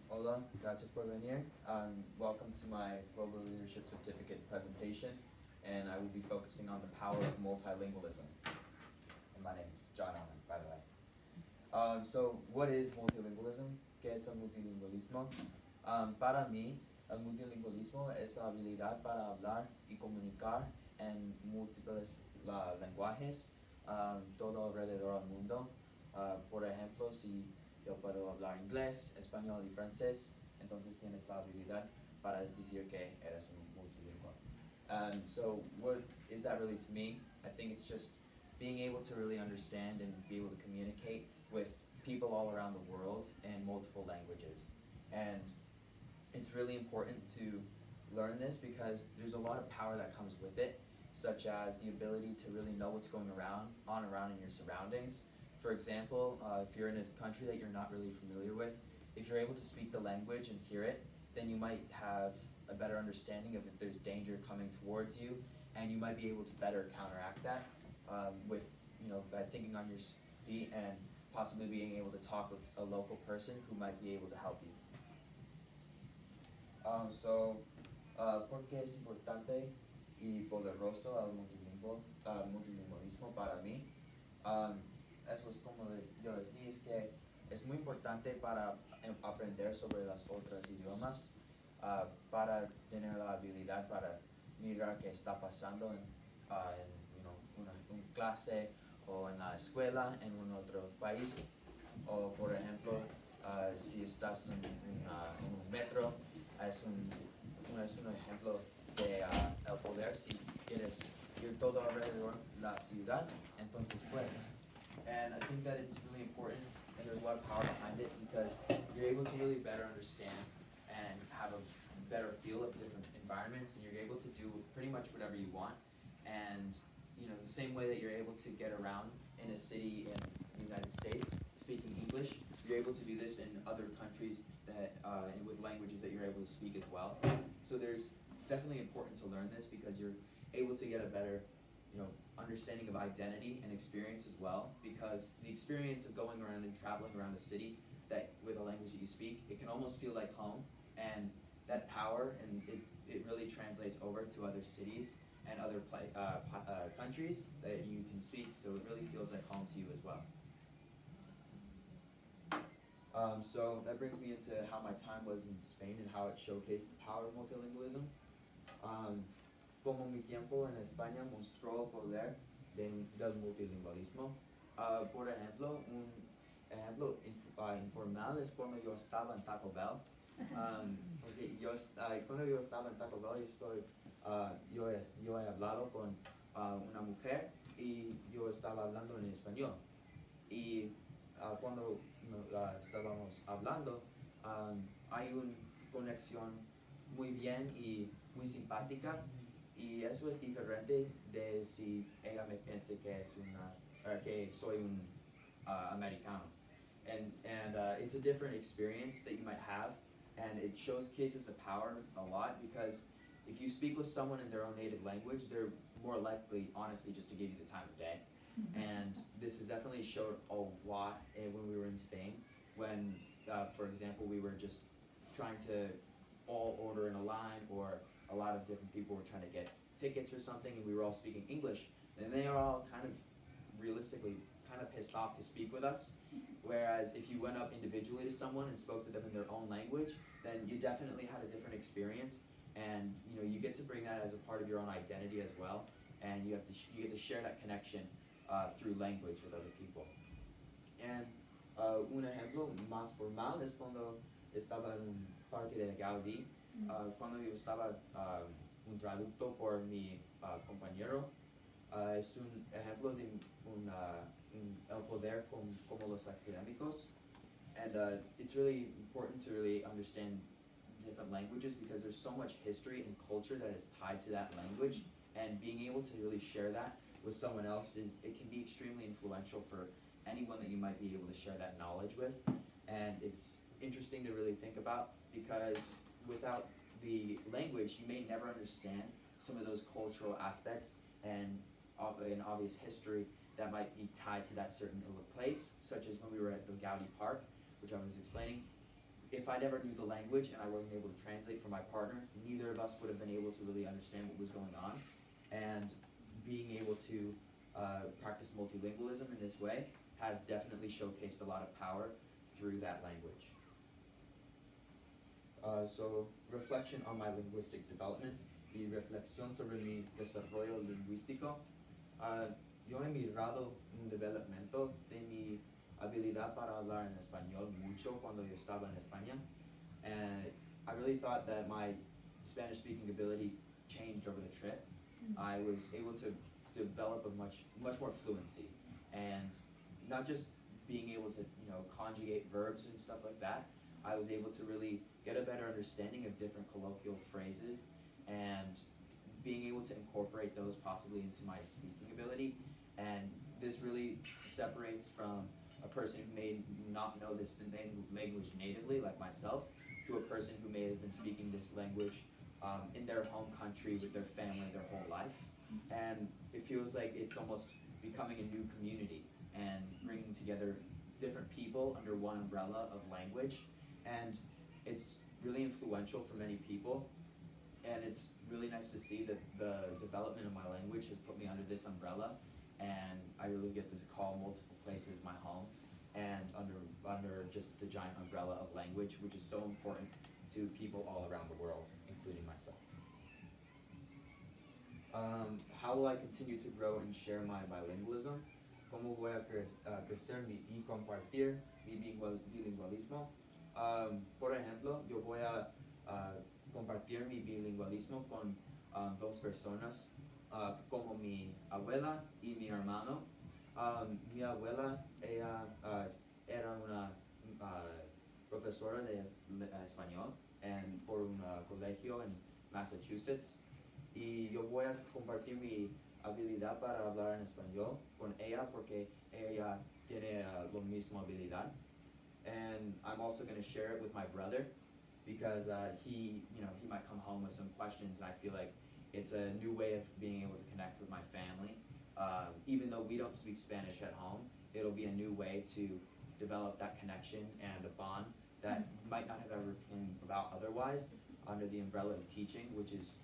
Hola, gracias por venir. Welcome to my Global Leadership Certificate presentation, and I will be focusing on the power of multilingualism. And my name is John Allen, by the way. So what is multilingualism? ¿Qué es el multilingualismo? Para mí, el multilingualismo es la habilidad para hablar y comunicar en múltiples lenguajes, todo alrededor del mundo. Por ejemplo, si yo puedo hablar inglés, español y francés, entonces tienes la habilidad para decir que eres un multilingüe. So what is that really to me? I think it's just being able to really understand and be able to communicate with people all around the world in multiple languages. And it's really important to learn this because there's a lot of power that comes with it, such as the ability to really know what's going around in your surroundings. For example, if you're in a country that you're not really familiar with, if you're able to speak the language and hear it, then you might have a better understanding of if there's danger coming towards you, and you might be able to better counteract that by thinking on your feet and possibly being able to talk with a local person who might be able to help you. ¿Por qué es importante y poderoso el multilingualismo para mí? Eso es como yo les dije, es que es muy importante para aprender sobre las otras idiomas, para tener la habilidad para mirar qué está pasando en una clase o en la escuela en un otro país, o por ejemplo si estás en un metro, es un ejemplo de el poder. Si quieres ir todo alrededor de la ciudad, entonces puedes. And I think that it's really important, and there's a lot of power behind it, because you're able to really better understand and have a better feel of different environments, and you're able to do pretty much whatever you want. And the same way that you're able to get around in a city in the United States speaking English, you're able to do this in other countries that with languages that you're able to speak as well. So it's definitely important to learn this because you're able to get a better understanding of identity and experience as well, because the experience of going around and traveling around a city that with a language that you speak, it can almost feel like home, and that power, and it really translates over to other cities and other countries that you can speak, so it really feels like home to you as well. So that brings me into how my time was in Spain and how it showcased the power of multilingualism. Como mi tiempo en España mostró el poder del multilingualismo. Por ejemplo, un ejemplo informal es cuando yo estaba en Taco Bell. Porque cuando yo estaba en Taco Bell, yo he hablado con una mujer y yo estaba hablando en español. Y cuando estábamos hablando, hay una conexión muy bien y muy simpática. Y eso es diferente de si ella me piensa que soy un americano. And it's a different experience that you might have, and it showcases the power a lot, because if you speak with someone in their own native language, they're more likely, honestly, just to give you the time of day. And this has definitely showed a lot when we were in Spain, when, for example, we were just trying to all order in a line, or a lot of different people were trying to get tickets or something, and we were all speaking English, and they are all kind of realistically kind of pissed off to speak with us. Whereas if you went up individually to someone and spoke to them in their own language, then you definitely had a different experience, and you get to bring that as a part of your own identity as well, and you get to share that connection through language with other people. And un ejemplo más formal es cuando estaba en un parque de Gaudí, cuando yo estaba un traductor por mi compañero. Es un ejemplo de el poder como los académicos, and it's really important to really understand different languages, because there's so much history and culture that is tied to that language, and being able to really share that with someone else it can be extremely influential for anyone that you might be able to share that knowledge with. And it's interesting to really think about, because without the language, you may never understand some of those cultural aspects and an obvious history that might be tied to that certain place, such as when we were at the Gaudi Park, which I was explaining. if I never knew the language and I wasn't able to translate for my partner, neither of us would have been able to really understand what was going on. And being able to practice multilingualism in this way has definitely showcased a lot of power through that language. So, reflection on my linguistic development y reflexión sobre mi desarrollo lingüístico. Yo he mirado un development de mi habilidad para hablar en español mucho cuando yo estaba en España. And I really thought that my Spanish speaking ability changed over the trip. I was able to develop a much more fluency, and not just being able to conjugate verbs and stuff like that. I was able to really get a better understanding of different colloquial phrases and being able to incorporate those possibly into my speaking ability. And this really separates from a person who may not know this language natively, like myself, to a person who may have been speaking this language in their home country with their family their whole life. And it feels like it's almost becoming a new community and bringing together different people under one umbrella of language. And it's really influential for many people. And it's really nice to see that the development of my language has put me under this umbrella, and I really get to call multiple places my home, and under just the giant umbrella of language, which is so important to people all around the world, including myself. How will I continue to grow and share my bilingualism? ¿Cómo voy a crecer y compartir mi bilingualismo? Por ejemplo, yo voy a compartir mi bilingualismo con dos personas, como mi abuela y mi hermano. Mi abuela, ella era una profesora de español por un colegio en Massachusetts, y yo voy a compartir mi habilidad para hablar en español con ella porque ella tiene la misma habilidad. And I'm also going to share it with my brother, because he might come home with some questions, and I feel like it's a new way of being able to connect with my family. Even though we don't speak Spanish at home, it'll be a new way to develop that connection and a bond that might not have ever came about otherwise under the umbrella of teaching, which is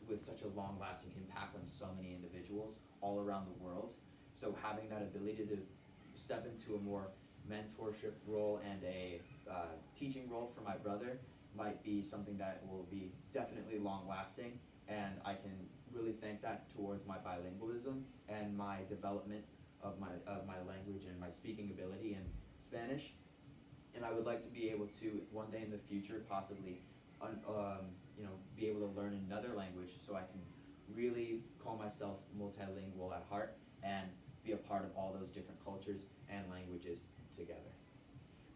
with such a long-lasting impact on so many individuals all around the world. So having that ability to step into a more mentorship role and a teaching role for my brother might be something that will be definitely long-lasting, and I can really thank that towards my bilingualism and my development of my language and my speaking ability in Spanish. And I would like to be able to one day in the future possibly be able to learn another language, so I can really call myself multilingual at heart and be a part of all those different cultures and languages together.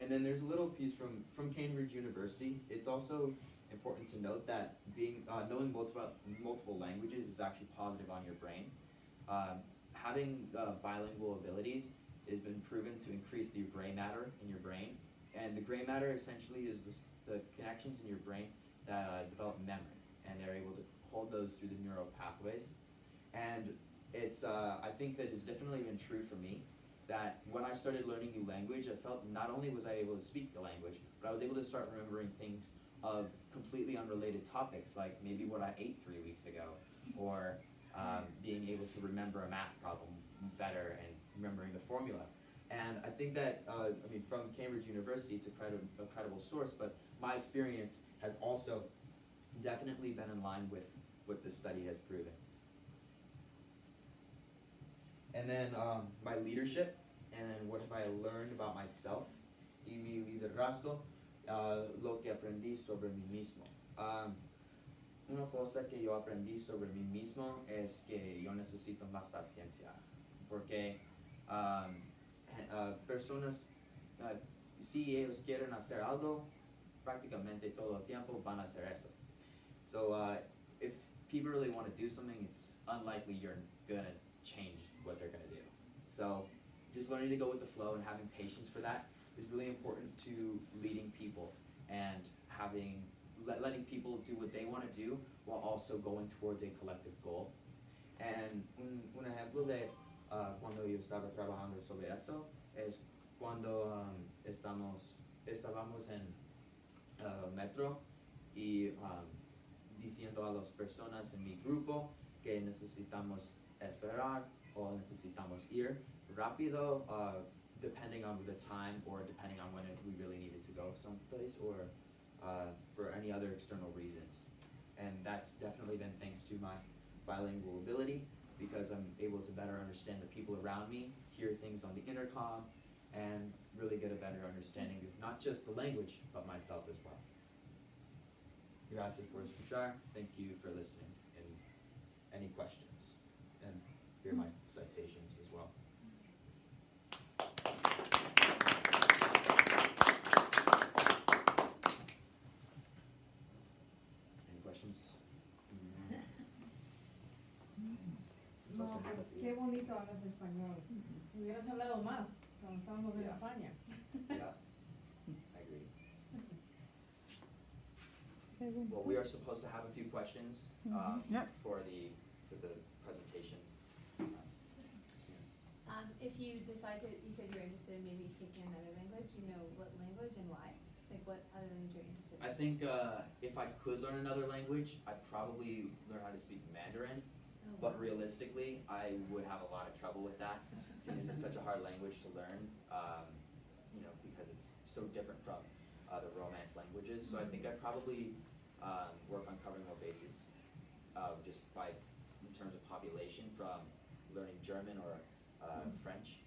And then there's a little piece from Cambridge University. It's also important to note that knowing multiple languages is actually positive on your brain. Having bilingual abilities has been proven to increase the gray matter in your brain, and the gray matter essentially is the connections in your brain that develop memory, and they're able to hold those through the neural pathways. And it's I think that it's definitely been true for me, that when I started learning new language, I felt not only was I able to speak the language, but I was able to start remembering things of completely unrelated topics, like maybe what I ate 3 weeks ago, or being able to remember a math problem better and remembering the formula. And I think that, from Cambridge University, it's a credible source, but my experience has also definitely been in line with what this study has proven. And then my leadership, and what have I learned about myself, y mi liderazgo, lo que aprendí sobre mí mismo. Una cosa que yo aprendí sobre mí mismo es que yo necesito más paciencia, porque personas, si ellos quieren hacer algo, prácticamente todo el tiempo van a hacer eso. So if people really want to do something, it's unlikely you're going to change what they're going to do. So just learning to go with the flow and having patience for that is really important to leading people, and letting people do what they want to do while also going towards a collective goal. And un ejemplo de cuando yo estaba trabajando sobre eso es cuando estábamos en metro y diciendo a las personas en mi grupo que necesitamos esperar o necesitamos ir rápido, depending on the time or depending on when we really needed to go someplace or for any other external reasons. And that's definitely been thanks to my bilingual ability, because I'm able to better understand the people around me, hear things on the intercom, and really get a better understanding of not just the language, but myself as well. Gracias por escuchar. Thank you for listening. And any questions? And here are my citations as well. Any questions? No, qué bonito hablas español. Hubieras hablado más cuando estábamos en España. Yeah, I agree. Well, we are supposed to have a few questions for the presentation. If you decide to, you said you're interested in maybe taking another language, you know what language and why? Like what other language are you interested in? I think if I could learn another language, I'd probably learn how to speak Mandarin. Oh, But wow. realistically, I would have a lot of trouble with that, since it's such a hard language to learn, because it's so different from the Romance languages. So I think I'd probably work on covering more bases just in terms of population, from learning German or French.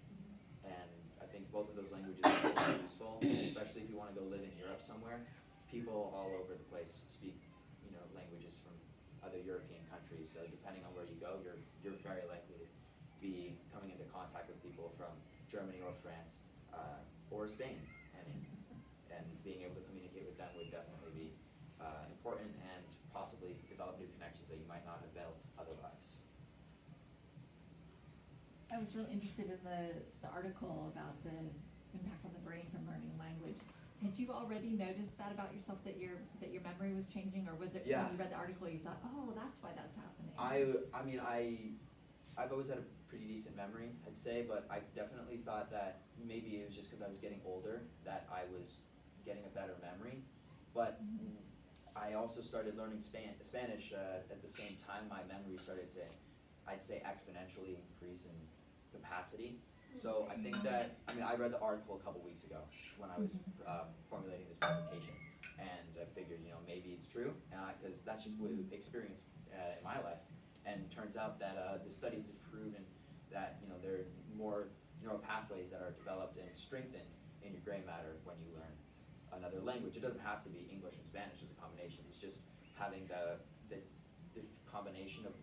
And I think both of those languages are super useful, especially if you want to go live in Europe somewhere. People all over the place speak, languages from other European countries. So depending on where you go, you're very likely to be coming into contact with people from Germany or France or Spain, and being able to communicate with them would definitely be important, and possibly develop new connections that you might not have built otherwise. I was really interested in the article about the impact on the brain from learning language. Had you already noticed that about yourself, that your memory was changing, or was it Yeah. when you read the article you thought, oh, that's why that's happening? I've always had a pretty decent memory, I'd say, but I definitely thought that maybe it was just because I was getting older that I was getting a better memory. But I also started learning Spanish at the same time. My memory started to, I'd say, exponentially increase in capacity. So I think that, I read the article a couple weeks ago when I was formulating this presentation, and I figured, maybe it's true, because that's just what I've experienced in my life. And it turns out that the studies have proven that, there are more neural pathways that are developed and strengthened in your gray matter when you learn another language. It doesn't have to be English and Spanish as a combination. It's just having the combination of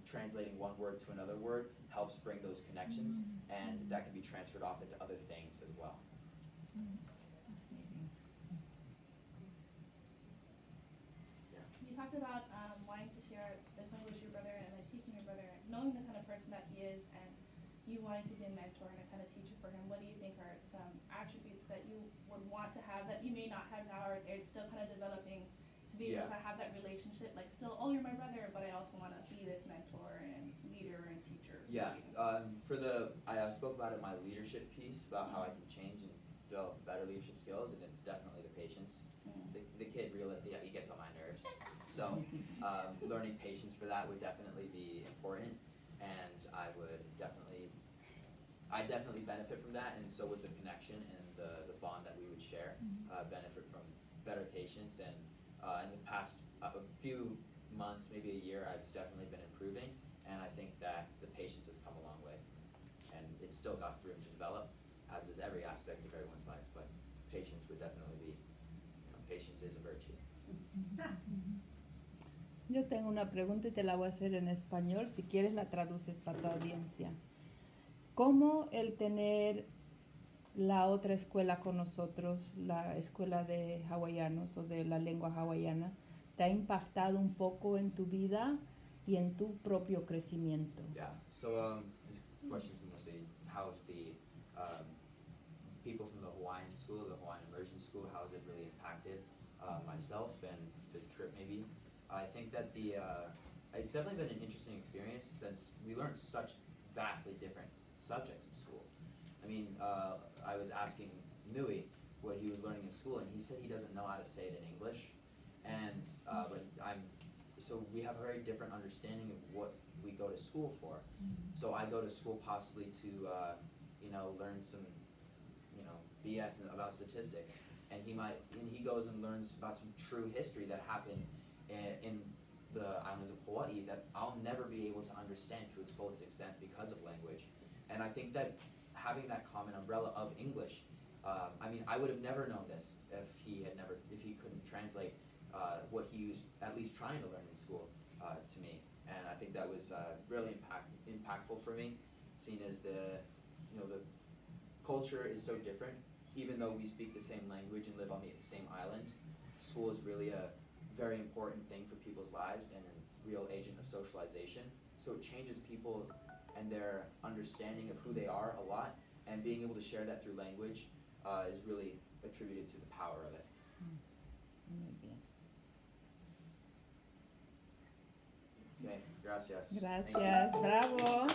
translating one word to another word helps bring those connections, and that can be transferred off into other things as well. Fascinating. Yeah. You talked about wanting to share this language with your brother and then teaching your brother, knowing the kind of person that he is, and you wanting to be a mentor and a kind of teacher for him. What do you think are some attributes that you would want to have that you may not have now, or it's still kind of developing to be able to have that relationship? Like, still, oh, you're my brother, but I also want to be this mentor and leader and teacher. Yeah, I spoke about it in my leadership piece about how I can change and develop better leadership skills, and it's definitely the patience. The kid really, he gets on my nerves. So learning patience for that would definitely be important, and I definitely benefit from that, and so would the connection and the bond that we would share benefit from better patience. And in the past few months, maybe a year, it's definitely been improving, and I think that the patience has come a long way, and it's still got room to develop, as is every aspect of everyone's life, but patience would definitely be, patience is a virtue. Yo tengo una pregunta y te la voy a hacer en español. Si quieres la traduces para tu audiencia. ¿Cómo el tener la otra escuela con nosotros, la escuela de hawaianos o de la lengua hawaiana, te ha impactado un poco en tu vida y en tu propio crecimiento? Yeah, so this question is mostly how is the people from the Hawaiian school, the Hawaiian immersion school, how has it really impacted myself and the trip maybe? I think that it's definitely been an interesting experience, since we learned such vastly different subjects in school. I was asking Nui what he was learning in school, and he said he doesn't know how to say it in English. And so we have a very different understanding of what we go to school for. So I go to school possibly to learn some BS about statistics, and he goes and learns about some true history that happened in the islands of Hawaii that I'll never be able to understand to its fullest extent because of language. And I think that having that common umbrella of English, I would have never known this if he couldn't translate what he was at least trying to learn in school to me. And I think that was really impactful for me, seeing as the culture is so different. Even though we speak the same language and live on the same island, school is really a very important thing for people's lives and a real agent of socialization. So it changes people and their understanding of who they are a lot, and being able to share that through language is really attributed to the power of it. Muy bien. Okay, gracias. Gracias, bravo.